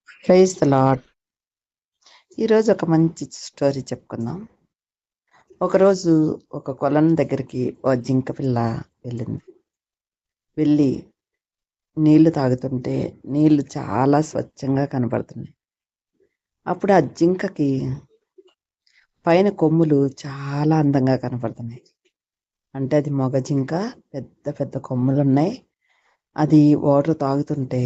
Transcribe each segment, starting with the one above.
Praise the lord. ఈరోజు ఒక మంచి స్టోరీ చెప్పుకుందాం. ఒకరోజు ఒక కొలను దగ్గరికి ఓ జింక పిల్ల వెళ్ళింది. వెళ్ళి నీళ్లు తాగుతుంటే నీళ్లు చాలా స్వచ్ఛంగా కనపడుతున్నాయి. అప్పుడు ఆ జింకకి పైన కొమ్ములు చాలా అందంగా కనపడుతున్నాయి. అంటే అది మగ జింక, పెద్ద పెద్ద కొమ్ములు ఉన్నాయి. అది వాటర్ తాగుతుంటే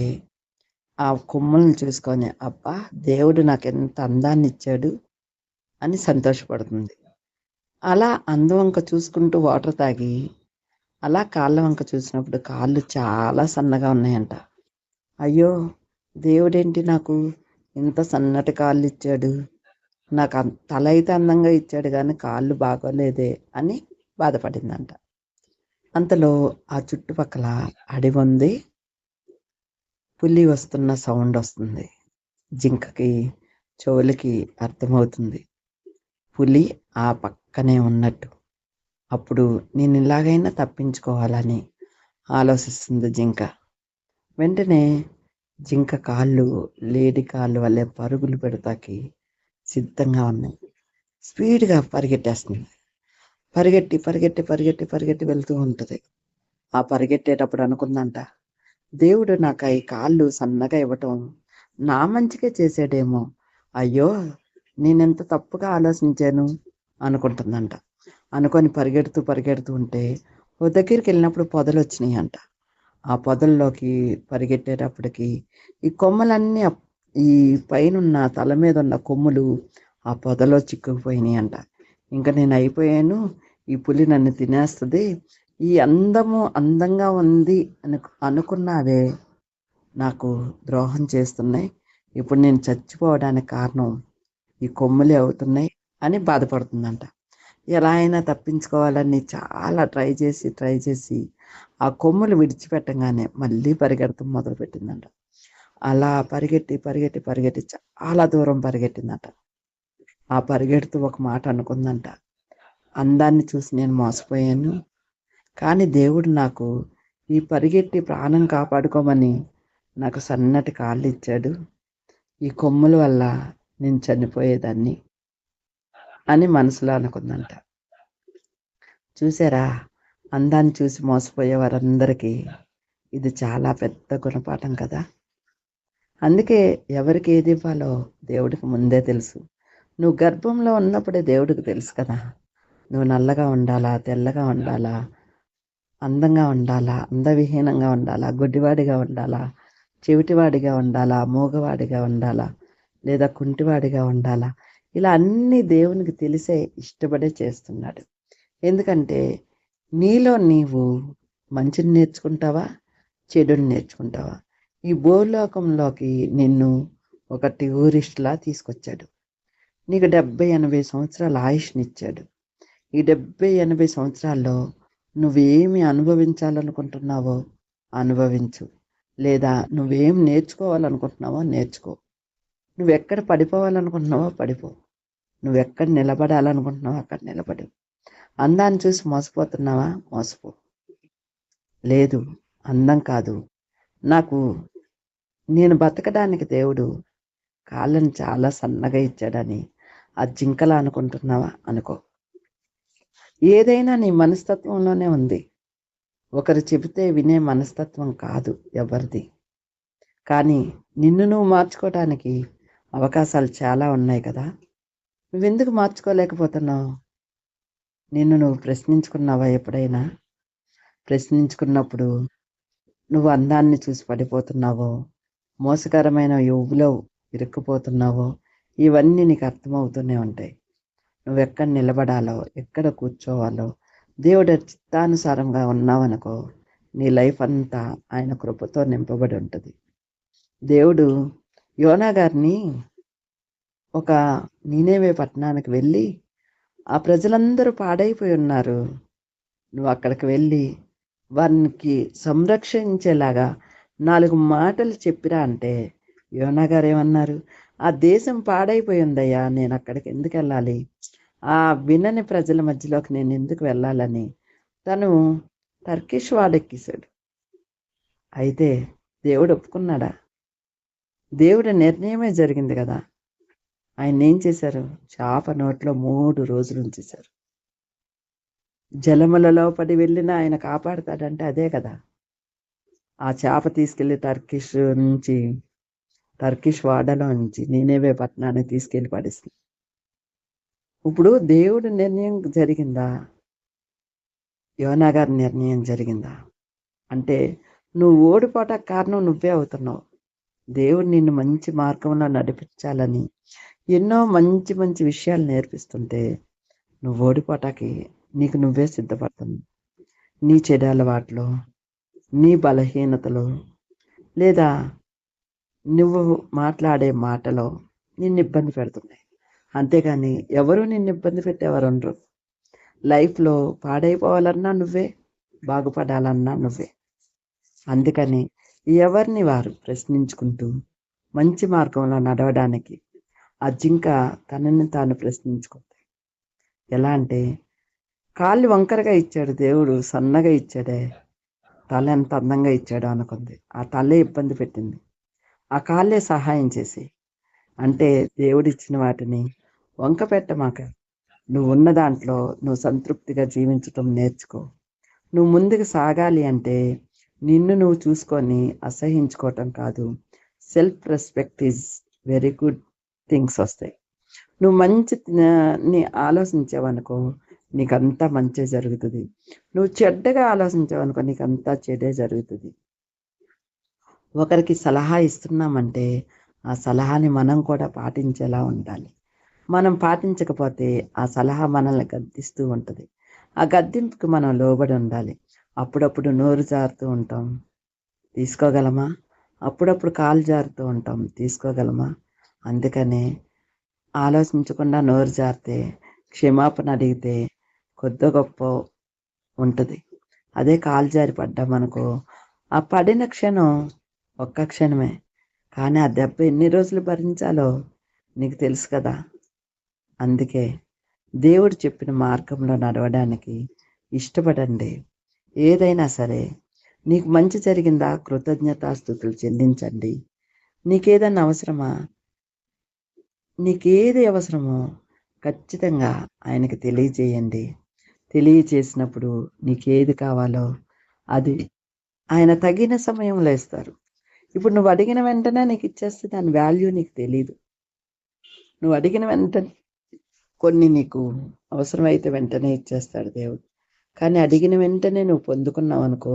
ఆ కొమ్ములను చూసుకొని, అబ్బా, దేవుడు నాకు ఎంత అందాన్ని ఇచ్చాడు అని సంతోషపడుతుంది. అలా అందం వంక చూసుకుంటూ వాటర్ తాగి, అలా కాళ్ళ వంక చూసినప్పుడు కాళ్ళు చాలా సన్నగా ఉన్నాయంట. అయ్యో, దేవుడేంటి నాకు ఇంత సన్నటి కాళ్ళు ఇచ్చాడు, నాకు తల అయితే అందంగా ఇచ్చాడు కానీ కాళ్ళు బాగోలేదే అని బాధపడిందంట. అంతలో ఆ చుట్టుపక్కల అడవి ఉంది. పులి వస్తున్న సౌండ్ వస్తుంది. జింకకి చెవులకి అర్థమవుతుంది పులి ఆ పక్కనే ఉన్నట్టు. అప్పుడు నేను ఇలాగైనా తప్పించుకోవాలని ఆలోచిస్తుంది జింక. వెంటనే జింక కాళ్ళు లేడి కాళ్ళు వల్లే పరుగులు పెడతాకి సిద్ధంగా ఉన్నాయి. స్పీడ్గా పరిగెట్టేస్తుంది. పరిగెట్టి పరిగెట్టి పరిగెట్టి పరిగెట్టి వెళ్తూ ఉంటుంది. ఆ పరిగెట్టేటప్పుడు అనుకుందంట, దేవుడు నాకు ఈ కాళ్ళు సన్నగా ఇవ్వటం నా మంచిగా చేసాడేమో, అయ్యో నేనెంత తప్పుగా ఆలోచించాను అనుకుంటుందంట. అనుకొని పరిగెడుతూ పరిగెడుతూ ఉంటే ఓ దగ్గరికి వెళ్ళినప్పుడు పొదలు వచ్చినాయి అంట. ఆ పొదల్లోకి పరిగెట్టేటప్పటికి ఈ కొమ్మలన్నీ ఈ పైనున్న తల మీద ఉన్న కొమ్ములు ఆ పొదలో చిక్కుకుపోయినాయి అంట. ఇంకా నేను అయిపోయాను, ఈ పులి నన్ను తినేస్తుంది, ఈ అందంగా ఉంది అనుకున్నావే నాకు ద్రోహం చేస్తున్నాయి, ఇప్పుడు నేను చచ్చిపోవడానికి కారణం ఈ కొమ్ములే అవుతున్నాయి అని బాధపడుతుందంట. ఎలా అయినా తప్పించుకోవాలని చాలా ట్రై చేసి ఆ కొమ్ములు విడిచిపెట్టగానే మళ్ళీ పరిగెడతాం మొదలుపెట్టిందంట. అలా పరిగెట్టి పరిగెట్టి పరిగెట్టి చాలా దూరం పరిగెట్టిందంట. ఆ పరిగెడుతూ ఒక మాట అనుకుందంట, అందాన్ని చూసి నేను మోసపోయాను, కానీ దేవుడు నాకు ఈ పరిగెట్టి ప్రాణం కాపాడుకోమని నాకు సన్నటి కాళ్ళు ఇచ్చాడు, ఈ కొమ్ముల వల్ల నేను చనిపోయేదాన్ని అని మనసులో అనుకుందంట. చూసారా, అందాన్ని చూసి మోసపోయే వారందరికీ ఇది చాలా పెద్ద గుణపాఠం కదా. అందుకే ఎవరికి ఏది ఇవ్వాలో దేవుడికి ముందే తెలుసు. నువ్వు గర్భంలో ఉన్నప్పుడే దేవుడికి తెలుసు కదా, నువ్వు నల్లగా ఉండాలా, తెల్లగా ఉండాలా, అందంగా ఉండాలా, అందవిహీనంగా ఉండాలా, గుడ్డివాడిగా ఉండాలా, చెవిటివాడిగా ఉండాలా, మూగవాడిగా ఉండాలా, లేదా కుంటివాడిగా ఉండాలా, ఇలా అన్నీ దేవునికి తెలిసే ఇష్టపడే చేస్తున్నాడు. ఎందుకంటే నీలో నీవు మంచిని నేర్చుకుంటావా, చెడుని నేర్చుకుంటావా. ఈ భూలోకంలోకి నిన్ను ఒక టూరిస్ట్లా తీసుకొచ్చాడు. నీకు 70-80 సంవత్సరాల ఆయుష్నిచ్చాడు. ఈ 70-80 సంవత్సరాల్లో నువ్వేమి అనుభవించాలనుకుంటున్నావో అనుభవించు, లేదా నువ్వేం నేర్చుకోవాలనుకుంటున్నావో నేర్చుకో. నువ్వెక్కడ పడిపోవాలనుకుంటున్నావో పడిపో, నువ్వెక్కడ నిలబడాలనుకుంటున్నావో అక్కడ నిలబడు. అందాన్ని చూసి మోసపోతున్నావా, మోసపో. లేదు, అందం కాదు, నాకు నేను బతకడానికి దేవుడు కాళ్ళని చాలా సన్నగా ఇచ్చాడని ఆ జింకలా అనుకుంటున్నావా, అనుకో. ఏదైనా నీ మనస్తత్వంలోనే ఉంది. ఒకరు చెబితే వినే మనస్తత్వం కాదు ఎవరిది. కానీ నిన్ను నువ్వు మార్చుకోవడానికి అవకాశాలు చాలా ఉన్నాయి కదా. నువ్వెందుకు మార్చుకోలేకపోతున్నావు? నిన్ను నువ్వు ప్రశ్నించుకున్నావా ఎప్పుడైనా? ప్రశ్నించుకున్నప్పుడు నువ్వు అందాన్ని చూసి పడిపోతున్నావో, మోసకరమైన ఊబిలో ఇరుక్కుపోతున్నావో, ఇవన్నీ నీకు అర్థమవుతూనే ఉంటాయి. నువ్వెక్కడ నిలబడాలో, ఎక్కడ కూర్చోవాలో దేవుడి చిత్తానుసారంగా ఉన్నావనుకో, నీ లైఫ్ అంతా ఆయన కృపతో నింపబడి ఉంటుంది. దేవుడు యోనా గారిని ఒక నీనేవే పట్టణానికి వెళ్ళి, ఆ ప్రజలందరూ పాడైపోయి ఉన్నారు, నువ్వు అక్కడికి వెళ్ళి వారికి సంరక్షించేలాగా 4 మాటలు చెప్పిరా అంటే, యోనా గారు ఏమన్నారు? ఆ దేశం పాడైపోయి ఉందయ్యా, నేను అక్కడికి ఎందుకు వెళ్ళాలి, ఆ వినని ప్రజల మధ్యలోకి నేను ఎందుకు వెళ్ళాలని తను టర్కిష్ వాడెక్కేశాడు. అయితే దేవుడు ఒప్పుకున్నాడా? దేవుడి నిర్ణయమే జరిగింది కదా. ఆయన ఏం చేశారు? చేప నోట్లో 3 రోజులు ఉంచేశారు. జలములలో పడి వెళ్ళినా ఆయన కాపాడుతాడంటే అదే కదా. ఆ చేప తీసుకెళ్ళి టర్కిష్ వాడలో నుంచి నీనేవే పట్టణాన్ని తీసుకెళ్ళి పడేసింది. ఇప్పుడు దేవుడి నిర్ణయం జరిగిందా? యోనా గారి నిర్ణయం జరిగిందా? అంటే నువ్వు ఓడిపోవటానికి కారణం నువ్వే అవుతున్నావు. దేవుడు నిన్ను మంచి మార్గంలో నడిపించాలని ఎన్నో మంచి మంచి విషయాలు నేర్పిస్తుంటే నువ్వు ఓడిపోవటానికి నీకు నువ్వే సిద్ధపడుతున్నావు. నీ చెడు అలవాట్లు, నీ బలహీనతలు, లేదా నువ్వు మాట్లాడే మాటలో నిన్ను ఇబ్బంది పెడుతున్నాయి. అంతేగాని ఎవరు నిన్ను ఇబ్బంది పెట్టేవారు ఉండరు. లైఫ్లో పాడైపోవాలన్నా నువ్వే, బాగుపడాలన్నా నువ్వే. అందుకని ఎవరిని వారు ప్రశ్నించుకుంటూ మంచి మార్గంలో నడవడానికి ఆ జింక తనని తాను ప్రశ్నించుకుంది. ఎలా అంటే, కాళ్ళు వంకరగా ఇచ్చాడు దేవుడు, సన్నగా ఇచ్చాడే, తల ఎంత అందంగా ఇచ్చాడు అనుకుంది. ఆ తలే ఇబ్బంది పెట్టింది, ఆ కాళ్ళే సహాయం చేసి. అంటే దేవుడిచ్చిన వాటిని వంక పెట్టమాక. నువ్వు ఉన్న దాంట్లో నువ్వు సంతృప్తిగా జీవించటం నేర్చుకో. నువ్వు ముందుకు సాగాలి అంటే నిన్ను నువ్వు చూసుకొని అసహించుకోవటం కాదు. Self respect is very good things వస్తాయి. నువ్వు మంచి ని ఆలోచించావనుకో నీకంతా మంచి జరుగుతుంది. నువ్వు చెడ్డగా ఆలోచించావనుకో నీకంతా చెడే జరుగుతుంది. ఒకరికి సలహా ఇస్తున్నామంటే ఆ సలహాని మనం కూడా పాటించేలా ఉండాలి. మనం పాటించకపోతే ఆ సలహా మనల్ని గద్దిస్తూ ఉంటుంది. ఆ గద్దింపుకి మనం లోబడి ఉండాలి. అప్పుడప్పుడు నోరు జారుతూ ఉంటాం, తీసుకోగలమా? అప్పుడప్పుడు కాలు జారుతూ ఉంటాం, తీసుకోగలమా? అందుకనే ఆలోచించకుండా నోరు జారితే, క్షమాపణ అడిగితే కొద్ది గొప్ప ఉంటుంది. అదే కాలు జారి పడ్డామనుకో, ఆ పడిన క్షణం ఒక్క క్షణమే, కానీ ఆ దెబ్బ ఎన్ని రోజులు భరించాలో నీకు తెలుసు కదా. అందుకే దేవుడు చెప్పిన మార్గంలో నడవడానికి ఇష్టపడండి. ఏదైనా సరే నీకు మంచి జరిగిందా, కృతజ్ఞతాస్తుతులు చెల్లించండి. నీకేదన్నా అవసరమా, నీకేది అవసరమో ఖచ్చితంగా ఆయనకి తెలియజేయండి. తెలియచేసినప్పుడు నీకేది కావాలో అది ఆయన తగిన సమయంలో ఇస్తారు. ఇప్పుడు నువ్వు అడిగిన వెంటనే నీకు ఇచ్చేస్తే దాని వాల్యూ నీకు తెలీదు. నువ్వు అడిగిన వెంటనే కొన్ని నీకు అవసరమైతే వెంటనే ఇచ్చేస్తాడు దేవుడు. కానీ అడిగిన వెంటనే నువ్వు పొందుకున్నావు అనుకో,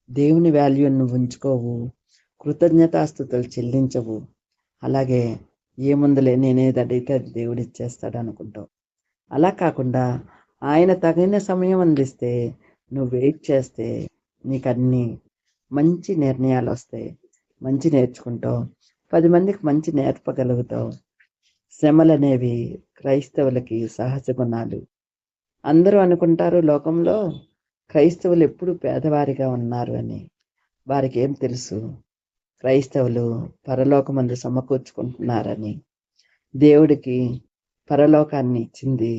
దేవుని వాల్యూని నువ్వు ఉంచుకోవు, కృతజ్ఞతాస్తుతులు చెల్లించవు. అలాగే ఏముందులే నేనేది అడిగితే అది దేవుడు ఇచ్చేస్తాడు అనుకుంటావు. అలా కాకుండా ఆయన తగిన సమయం అందిస్తే నువ్వు వెయిట్ చేస్తే నీకు అన్నీ మంచి నిర్ణయాలు వస్తాయి. మంచి నేర్చుకుంటావు, 10 మందికి మంచి నేర్పగలుగుతావు. శ్రమలు అనేవి క్రైస్తవులకి సహజ గుణాలు. అందరూ అనుకుంటారు లోకంలో క్రైస్తవులు ఎప్పుడు పేదవారిగా ఉన్నారు అని. వారికి ఏం తెలుసు, క్రైస్తవులు పరలోకమందు సమకూర్చుకుంటున్నారని. దేవుడికి పరలోకాన్ని ఇచ్చింది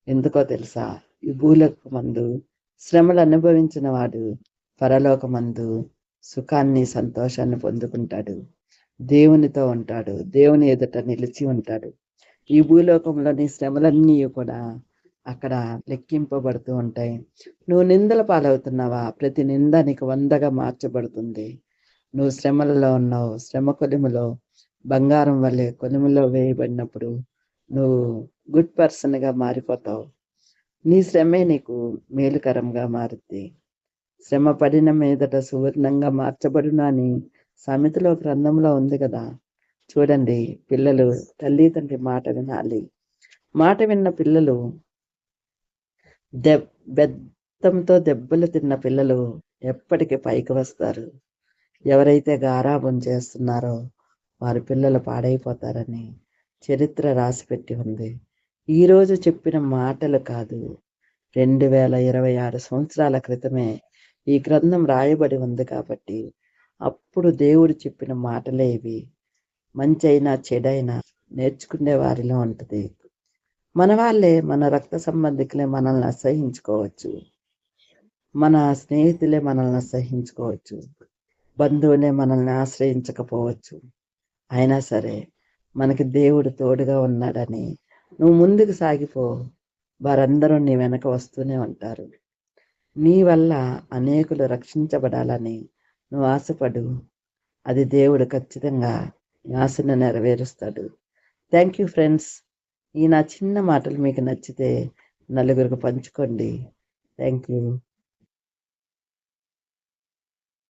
ఎందుకో తెలుసా? ఈ భూలోకమందు శ్రమలు అనుభవించిన వాడు పరలోకమందు సుఖాన్ని, సంతోషాన్ని పొందుకుంటాడు. దేవునితో ఉంటాడు, దేవుని ఎదుట నిలిచి ఉంటాడు. ఈ భూలోకంలోని శ్రమలన్నీ కూడా అక్కడ లెక్కింపబడుతూ ఉంటాయి. నువ్వు నిందల పాలవుతున్నావా? ప్రతి నింద నీకు 100గా మార్చబడుతుంది. నువ్వు శ్రమలలో ఉన్నావు, శ్రమ కొలిమిలో బంగారం వల్లే కొలిమిలో వేయబడినప్పుడు నువ్వు గుడ్ పర్సన్గా మారిపోతావు. నీ శ్రమే నీకు మేలుకరంగా మారుద్ది. శ్రమ పడిన మీదట సువర్ణంగా మార్చబడును అని సామెతలో గ్రంథంలో ఉంది కదా. చూడండి, పిల్లలు తల్లిదండ్రి మాట వినాలి. మాట విన్న పిల్లలు, బెత్తంతో దెబ్బలు తిన్న పిల్లలు ఎప్పటికీ పైకి వస్తారు. ఎవరైతే గారాబం చేస్తున్నారో వారి పిల్లలు పాడైపోతారని చరిత్ర రాసిపెట్టి ఉంది. ఈరోజు చెప్పిన మాటలు కాదు, 2026 సంవత్సరాల క్రితమే ఈ గ్రంథం రాయబడి ఉంది. కాబట్టి అప్పుడు దేవుడు చెప్పిన మాటలే ఇవి. మంచైనా చెడైనా నేర్చుకునే వారిలో ఉంటుంది. మన వాళ్ళే, మన రక్త సంబంధికులే మనల్ని అసహించుకోవచ్చు, మన స్నేహితులే మనల్ని అసహించుకోవచ్చు, బంధువులే మనల్ని ఆశ్రయించకపోవచ్చు. అయినా సరే మనకి దేవుడు తోడుగా ఉన్నాడని నువ్వు ముందుకు సాగిపో. వారందరూ నీ వెనక వస్తూనే ఉంటారు. నీ వల్ల అనేకులు రక్షించబడాలని నువ్వు ఆశపడు. అది దేవుడు ఖచ్చితంగా నీ ఆశను నెరవేరుస్తాడు. Thank you friends. ఈ నా చిన్న మాటలు మీకు నచ్చితే నలుగురికి పంచుకోండి. Thank you.